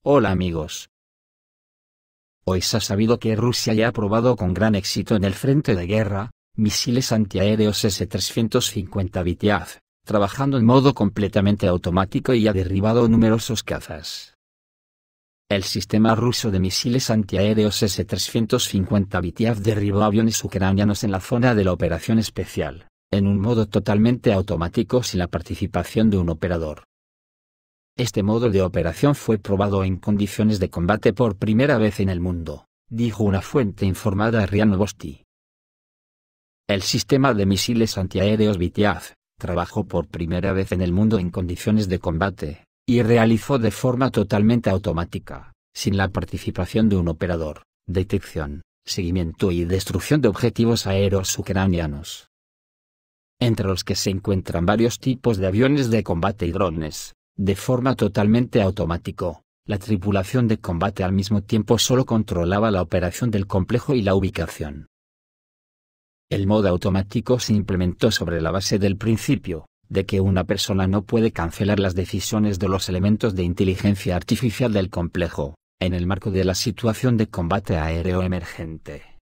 Hola amigos. Hoy se ha sabido que Rusia ya ha probado con gran éxito en el frente de guerra, misiles antiaéreos S-350 BTAV, trabajando en modo completamente automático y ha derribado numerosos cazas. El sistema ruso de misiles antiaéreos S-350 BTAV derribó aviones ucranianos en la zona de la operación especial, en un modo totalmente automático sin la participación de un operador. Este modo de operación fue probado en condiciones de combate por primera vez en el mundo, dijo una fuente informada a RIA Novosti. El sistema de misiles antiaéreos BTAV trabajó por primera vez en el mundo en condiciones de combate, y realizó de forma totalmente automática, sin la participación de un operador, detección, seguimiento y destrucción de objetivos aéreos ucranianos, entre los que se encuentran varios tipos de aviones de combate y drones. De forma totalmente automático, la tripulación de combate al mismo tiempo solo controlaba la operación del complejo y la ubicación. El modo automático se implementó sobre la base del principio, de que una persona no puede cancelar las decisiones de los elementos de inteligencia artificial del complejo, en el marco de la situación de combate aéreo emergente.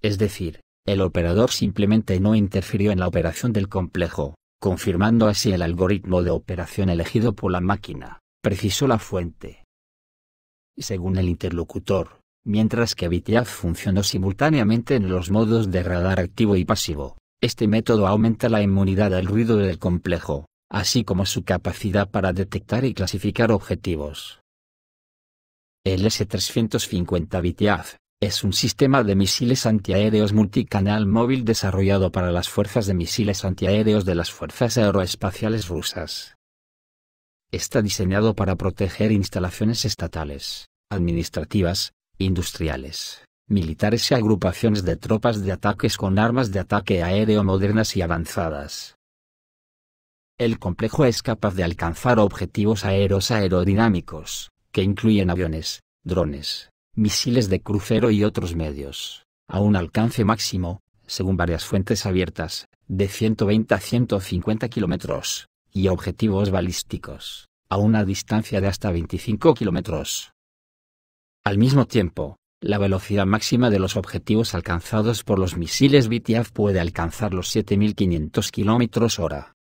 Es decir, el operador simplemente no interfirió en la operación del complejo, confirmando así el algoritmo de operación elegido por la máquina, precisó la fuente. Según el interlocutor, mientras que BTAV funcionó simultáneamente en los modos de radar activo y pasivo, este método aumenta la inmunidad al ruido del complejo, así como su capacidad para detectar y clasificar objetivos. El S-350 BTAV es un sistema de misiles antiaéreos multicanal móvil desarrollado para las fuerzas de misiles antiaéreos de las fuerzas aeroespaciales rusas. Está diseñado para proteger instalaciones estatales, administrativas, industriales, militares y agrupaciones de tropas de ataques con armas de ataque aéreo modernas y avanzadas. El complejo es capaz de alcanzar objetivos aéreos aerodinámicos, que incluyen aviones, drones, misiles de crucero y otros medios, a un alcance máximo, según varias fuentes abiertas, de 120 a 150 kilómetros, y objetivos balísticos, a una distancia de hasta 25 kilómetros. Al mismo tiempo, la velocidad máxima de los objetivos alcanzados por los misiles BTAV puede alcanzar los 7.500 km/h.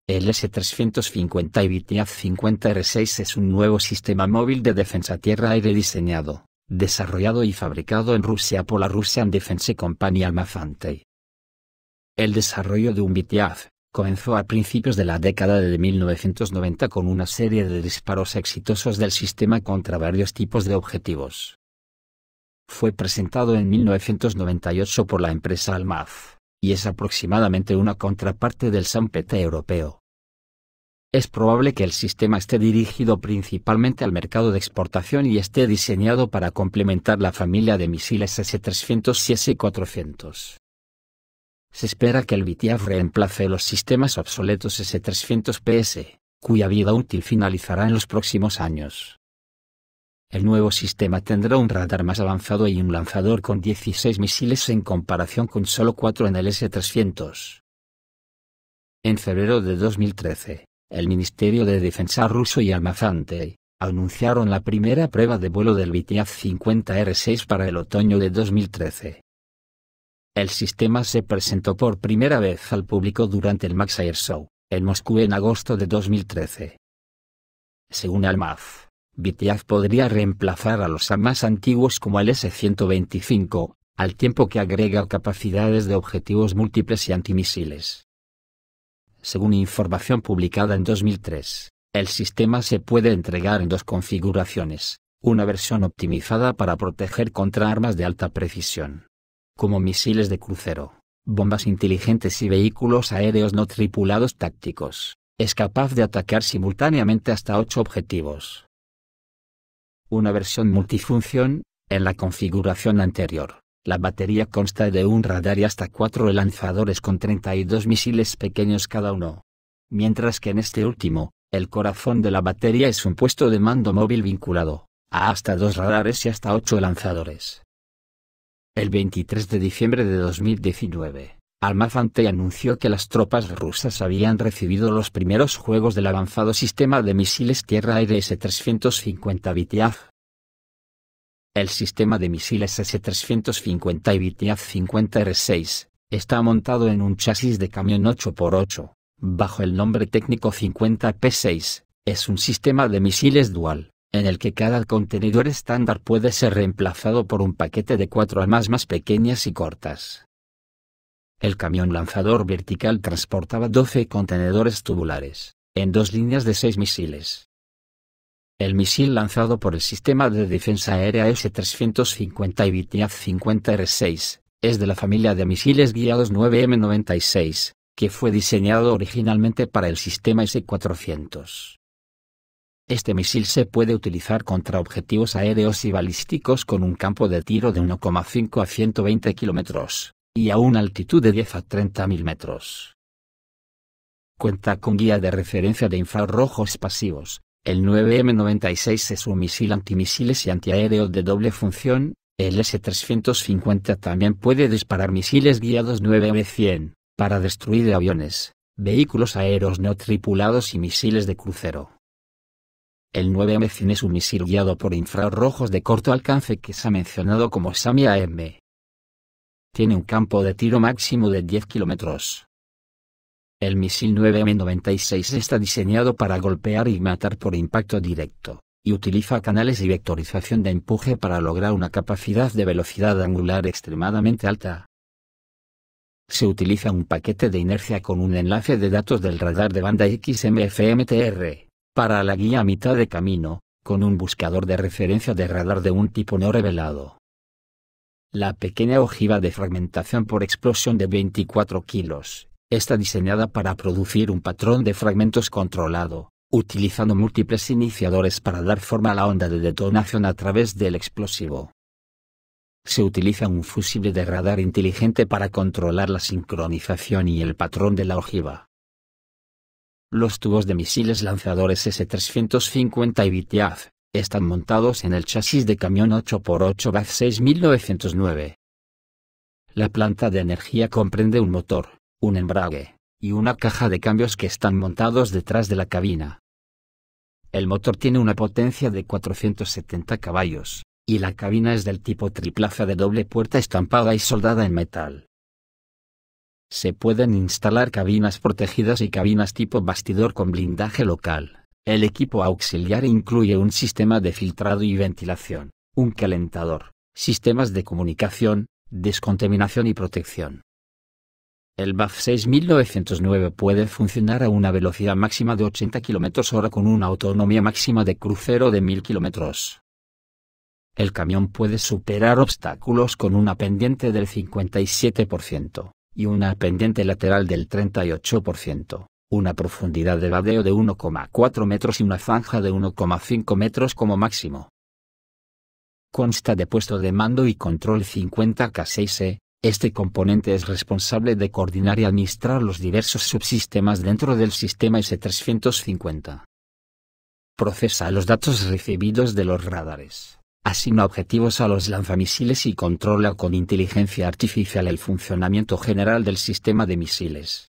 El S-350 y BTAV 50R6 es un nuevo sistema móvil de defensa tierra-aire diseñado, desarrollado y fabricado en Rusia por la Russian Defense Company Alma-Fanty. El desarrollo de un BTAV comenzó a principios de la década de 1990 con una serie de disparos exitosos del sistema contra varios tipos de objetivos. Fue presentado en 1998 por la empresa Almaz, y es aproximadamente una contraparte del SAMPT europeo. Es probable que el sistema esté dirigido principalmente al mercado de exportación y esté diseñado para complementar la familia de misiles S-300 y S-400. Se espera que el BTAV reemplace los sistemas obsoletos S-300PS, cuya vida útil finalizará en los próximos años. El nuevo sistema tendrá un radar más avanzado y un lanzador con 16 misiles en comparación con solo 4 en el S-300. En febrero de 2013, el Ministerio de Defensa ruso y Alma-Fanty anunciaron la primera prueba de vuelo del BTAV 50R6 para el otoño de 2013. El sistema se presentó por primera vez al público durante el Max Air Show, en Moscú en agosto de 2013. Según Almaz, BTAV podría reemplazar a los más antiguos como el S-125, al tiempo que agrega capacidades de objetivos múltiples y antimisiles. Según información publicada en 2003, el sistema se puede entregar en dos configuraciones, una versión optimizada para proteger contra armas de alta precisión, como misiles de crucero, bombas inteligentes y vehículos aéreos no tripulados tácticos. Es capaz de atacar simultáneamente hasta 8 objetivos. Una versión multifunción, en la configuración anterior, la batería consta de un radar y hasta 4 lanzadores con 32 misiles pequeños cada uno. Mientras que en este último, el corazón de la batería es un puesto de mando móvil vinculado a hasta 2 radares y hasta 8 lanzadores. El 23 de diciembre de 2019, Almazante anunció que las tropas rusas habían recibido los primeros juegos del avanzado sistema de misiles tierra-aire S-350 Vitiaz. El sistema de misiles S-350 y Vitiaz-50R6 está montado en un chasis de camión 8x8, bajo el nombre técnico 50P6. Es un sistema de misiles dual, en el que cada contenedor estándar puede ser reemplazado por un paquete de 4 armas más pequeñas y cortas. El camión lanzador vertical transportaba 12 contenedores tubulares, en 2 líneas de 6 misiles. El misil lanzado por el sistema de defensa aérea S-350 y Vitiaz-50R6, es de la familia de misiles guiados 9M96, que fue diseñado originalmente para el sistema S-400. Este misil se puede utilizar contra objetivos aéreos y balísticos con un campo de tiro de 1,5 a 120 kilómetros, y a una altitud de 10 a 30.000 metros. Cuenta con guía de referencia de infrarrojos pasivos. El 9M96 es un misil antimisiles y antiaéreo de doble función. El S-350 también puede disparar misiles guiados 9M100, para destruir aviones, vehículos aéreos no tripulados y misiles de crucero. El 9M100 es un misil guiado por infrarrojos de corto alcance que se ha mencionado como SAMI-AM. Tiene un campo de tiro máximo de 10 kilómetros. El misil 9M96 está diseñado para golpear y matar por impacto directo, y utiliza canales y vectorización de empuje para lograr una capacidad de velocidad angular extremadamente alta. Se utiliza un paquete de inercia con un enlace de datos del radar de banda XM-FMTR, para la guía a mitad de camino, con un buscador de referencia de radar de un tipo no revelado. La pequeña ojiva de fragmentación por explosión de 24 kilos, está diseñada para producir un patrón de fragmentos controlado, utilizando múltiples iniciadores para dar forma a la onda de detonación a través del explosivo. Se utiliza un fusible de radar inteligente para controlar la sincronización y el patrón de la ojiva. Los tubos de misiles lanzadores S-350 y Vitiaz están montados en el chasis de camión 8x8 VAZ-6909. La planta de energía comprende un motor, un embrague, y una caja de cambios que están montados detrás de la cabina. El motor tiene una potencia de 470 caballos, y la cabina es del tipo triplaza de doble puerta estampada y soldada en metal. Se pueden instalar cabinas protegidas y cabinas tipo bastidor con blindaje local. El equipo auxiliar incluye un sistema de filtrado y ventilación, un calentador, sistemas de comunicación, descontaminación y protección. El VAZ-6909 puede funcionar a una velocidad máxima de 80 km/h con una autonomía máxima de crucero de 1000 km. El camión puede superar obstáculos con una pendiente del 57%, y una pendiente lateral del 38%, una profundidad de vadeo de 1,4 metros y una zanja de 1,5 metros como máximo. Consta de puesto de mando y control 50K6E. Este componente es responsable de coordinar y administrar los diversos subsistemas dentro del sistema S-350. Procesa los datos recibidos de los radares, asigna objetivos a los lanzamisiles y controla con inteligencia artificial el funcionamiento general del sistema de misiles.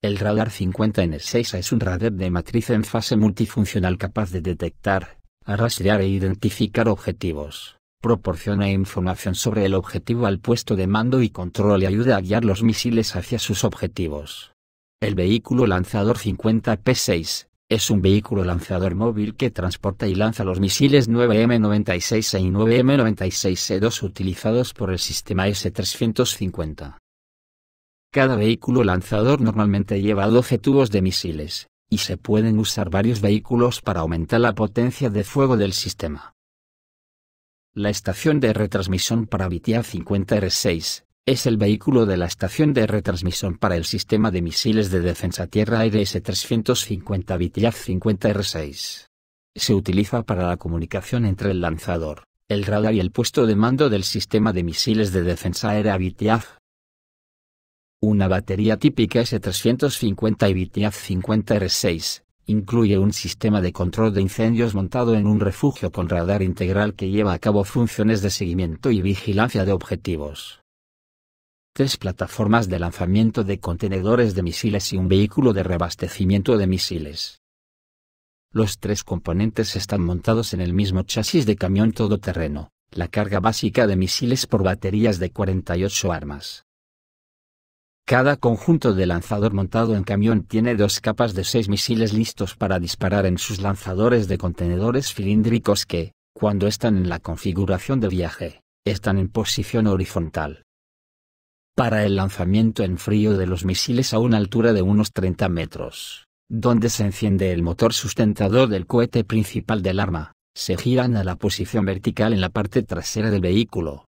El radar 50N6 es un radar de matriz en fase multifuncional capaz de detectar, rastrear e identificar objetivos. Proporciona información sobre el objetivo al puesto de mando y control y ayuda a guiar los misiles hacia sus objetivos. El vehículo lanzador 50P6 es un vehículo lanzador móvil que transporta y lanza los misiles 9M96E y 9M96E2 utilizados por el sistema S-350. Cada vehículo lanzador normalmente lleva 12 tubos de misiles, y se pueden usar varios vehículos para aumentar la potencia de fuego del sistema. La estación de retransmisión para Vitiaz 50R6 es el vehículo de la estación de retransmisión para el sistema de misiles de defensa tierra-aire S-350 Vitiaz 50R6. Se utiliza para la comunicación entre el lanzador, el radar y el puesto de mando del sistema de misiles de defensa aérea Vitiaz. Una batería típica S-350 y Vitiaz 50R6 incluye un sistema de control de incendios montado en un refugio con radar integral que lleva a cabo funciones de seguimiento y vigilancia de objetivos. 3 plataformas de lanzamiento de contenedores de misiles y un vehículo de reabastecimiento de misiles. Los 3 componentes están montados en el mismo chasis de camión todoterreno, la carga básica de misiles por baterías de 48 armas. Cada conjunto de lanzador montado en camión tiene 2 capas de 6 misiles listos para disparar en sus lanzadores de contenedores cilíndricos que, cuando están en la configuración de viaje, están en posición horizontal. Para el lanzamiento en frío de los misiles a una altura de unos 30 metros, donde se enciende el motor sustentador del cohete principal del arma, se giran a la posición vertical en la parte trasera del vehículo.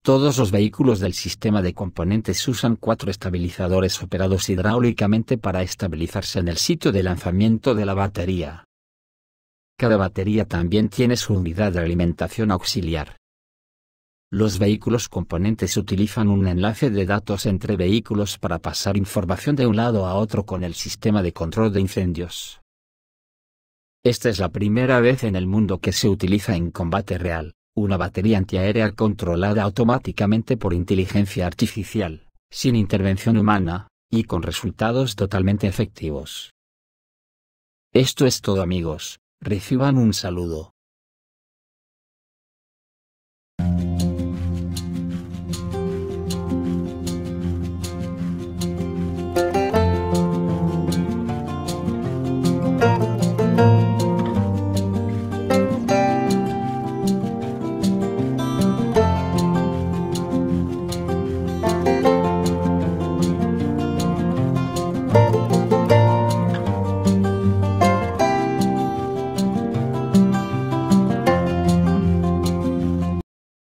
Todos los vehículos del sistema de componentes usan 4 estabilizadores operados hidráulicamente para estabilizarse en el sitio de lanzamiento de la batería. Cada batería también tiene su unidad de alimentación auxiliar. Los vehículos componentes utilizan un enlace de datos entre vehículos para pasar información de un lado a otro con el sistema de control de incendios. Esta es la primera vez en el mundo que se utiliza en combate real, una batería antiaérea controlada automáticamente por inteligencia artificial, sin intervención humana, y con resultados totalmente efectivos. Esto es todo amigos, reciban un saludo.